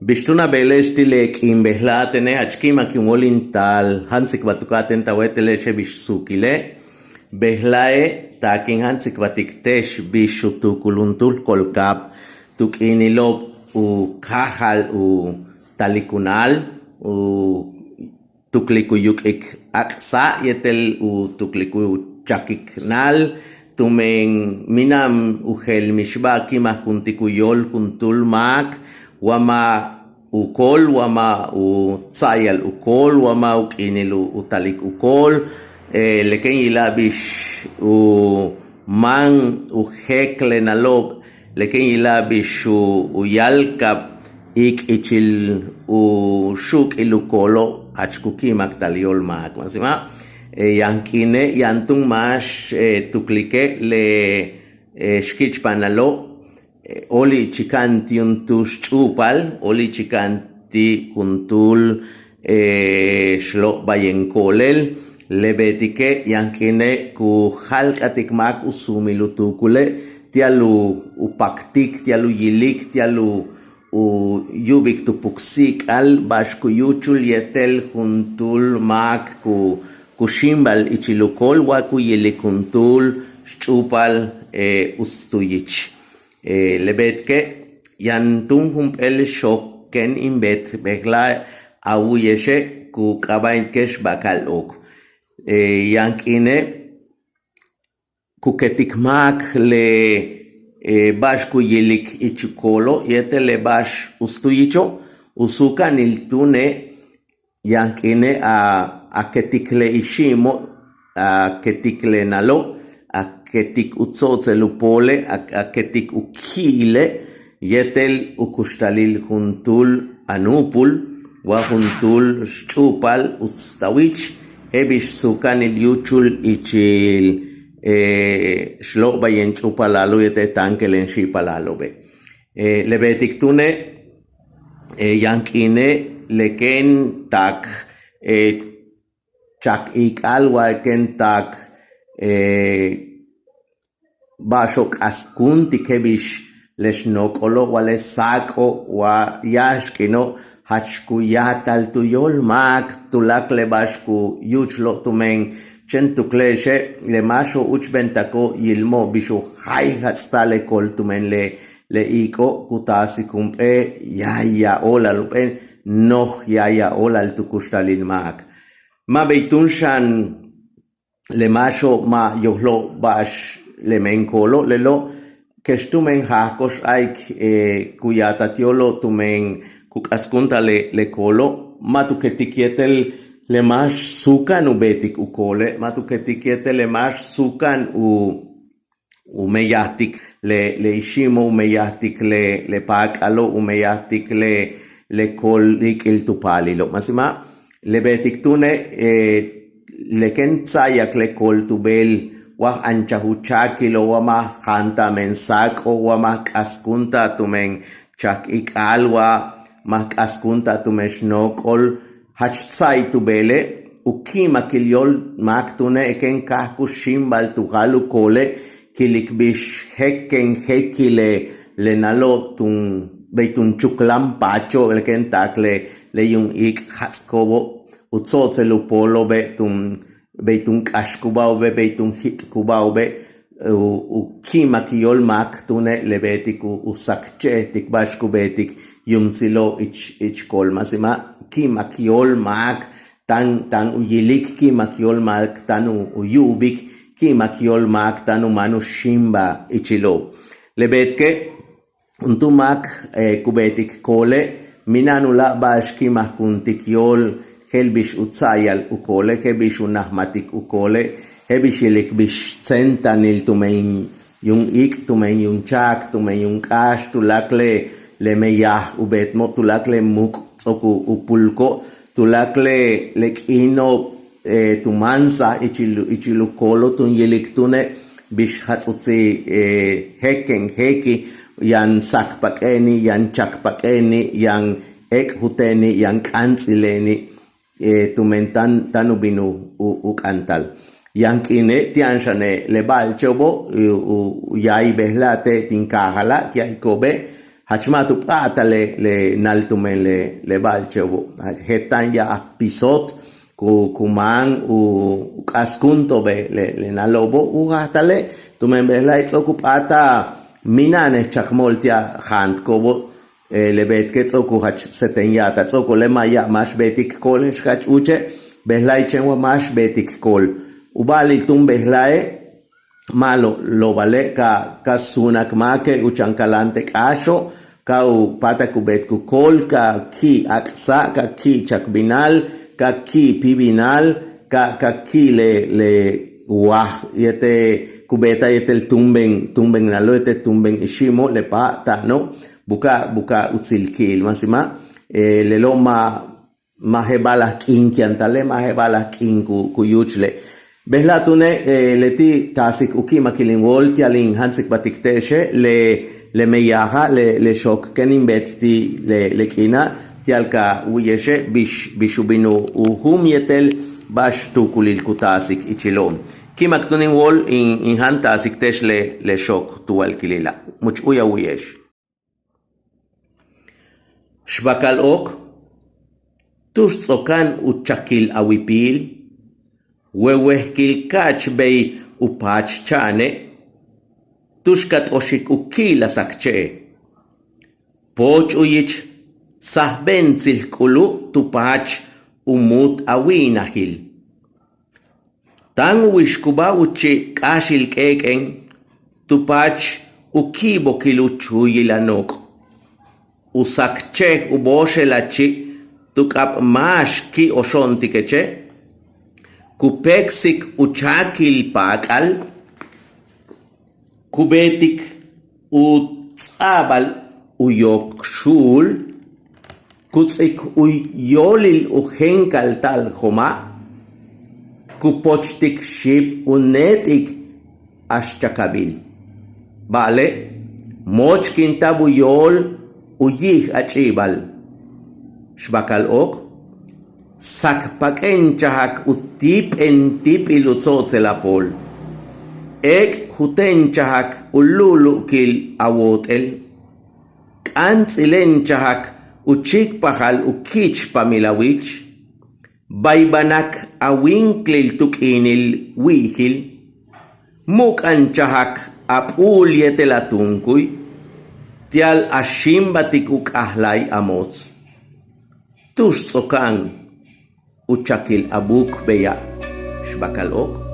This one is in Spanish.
Bishtuna belestilek in behlatene hachkima kimulintal hansik batukaten tawetele bishsukile behlae takin hansik batiktesh bishutukuluntul kolkap tukinilo u kahal u talikunal u tuklikuyuk ik aksa yetel u tukliku chakiknal tumen minam ugel mishba kimah kuntikuyol kuntul mak wama ukol wama utsayal ukol wama ukinilu utalik ukol leken ilabish u man uhekle nalog leken ilabish u yalkap ik ichil u shuk ilukolo achkukimak taliol mak masima yankine yantung mash tuklike le shkich panalo oli chikanti untus chupal, oli chikanti untul shlo bayenkolel, lebetike yankine ku halkatikmak usumilutukule, tialu upaktik, tialu yilik, tialu yubik tupuksik al bashkuyuchul yetel huntul mak ku shimbal ichilukol wa ku yilikuntul chupal ustuyich. Lebetke yantung humpel shoken imbet bekla awuyeshe ku kabainkesh bakal ok yankine ku ketikmak le bash ku yelik ichikolo yetele bash ustuyicho usuka niltune yankine a ketikle ishimo a ketikle nalo ketik utzotzelupole ketik ukile yetel ukustalil juntul anupul wa juntul chupal ustawich hebish sukanil yuchul ichil shlo bayen chupalalo yete tankelen shipalalo be lebetik tune yankine leken tak chak ikal wa ken tak bashok askunti kebish leshnokolo wale sako wa yashkino hachkuyatal tuyol mak tulak le bashku yuchlo tumen chentukleshe le masho uchbentako yilmo bishu hay hatstale kol tumen le iko kutasi kumpe yaya ola lupen noh yaya ola tukustalin mak ma beitun shan le masho ma yohlo bash le menkolo lelo kestumen hakos aik kuyatatiolo tumen kukaskunta le kolo matu ketikietel le mash sukan ubetik ukole matu ketikietel le mash sukan u meyatik le ishimo meyatik le pakalo meyatik le kolik il tupalilo masima le betik tune leken tsayak le kol tubel wa anchahuchakilo wama hanta mensak o wama kaskunta tumen chak ikalwa mak askunta tumeshnokol hachtsai tubele ukima kilyol mak tune eken kahku shimbal tuhalu kole kilikbish hekken hekile le nalo tun beitun chuklam pacho leken takle le yung ik hatskobo utzotzel polo beitun kashkuba beitun hit kuba u kima kiol mak tune lebetik u sakche tik bashku betik yumzilo ich kol masima kima kiol mak tan u yilik kima kiol mak tan u yubik kima kiol mak tan u manu shimba ichilo lebetke untu mak kubetik kole minanula bashki makuntik yol helbish utsayal ukole hebish unahmatik ukole hebish ilikbish tsentanil tumen yung ik tumen yung chak tumen yung kash tulakle le meyah ubetmo tulakle muk tsoku upulko tulakle lekino tumansa ichilukolo tun yiliktune bish hatsutsi hekken heki yan sakpakeni yan chakpakeni yan ekhuteni yan kanzileni tumentan tanubinu ukantal yankine tianshane lebal chobo yai behlate tinkahala kia ikobe Hachmatu pata le naltumen le balchevo. Hetan ya pisot kuman u askunto be le nalobo u hatale tumen behla itzoku pata minane chakmoltia hand kobo le bet ketzoku hach setenya tzoko le maya mash betik kol shkach uche behla ichenwa mash betik kol ubalil tum behlae malo lo vale ka sunak make uchankalante kasho ka u pata kubet ku kol ka ki aksa ka ki chakbinal ka ki pibinal ka ki le wah yete kubeta yete el tumben nalo yete tumben ishimo le pa ta no buka utsilkil masima le lo ma hebala kin kiantale ma hebala kin ku yuchle behla tune leti tasik ukima kilingol tialin hansik batikteshe le meyaha le shok kenin betti le kina tialka uyeshe bishubinu uhum yetel bash tukulil kutasik ichilom kimak tunin wol in han tasik tesh le shok tual kilila much uya uyesh shbakal ok tush tsokan uchakil awipil wewehkil kach bei upach chane tushkat oshik ukila sakche poch uyich sahben zilkulu tupach umut awinahil tan wishkuba uchi kashil keken tupach ukibo kiluchu yilanok usakche uboshelachi tukap mash ki oshontikeche kupeksik uchakil pakal kubetik utsabal uyokshul kutsik uyolil uhenkal tal homa kupochtik ship unetik ashchakabil vale mochkin tabuyol uyih achibal shbakal ok sakpaken chahak utip entip ilutzotelapol ek huten chahak ululu kil awotel kantsilen chahak uchik pahal ukich pamilawich baybanak awinklil tukinil wihil mukan chahak apul yetelatungkuy tial ashimbatik ukahlay amots tush sokan uchakil abuk beya shbakal ok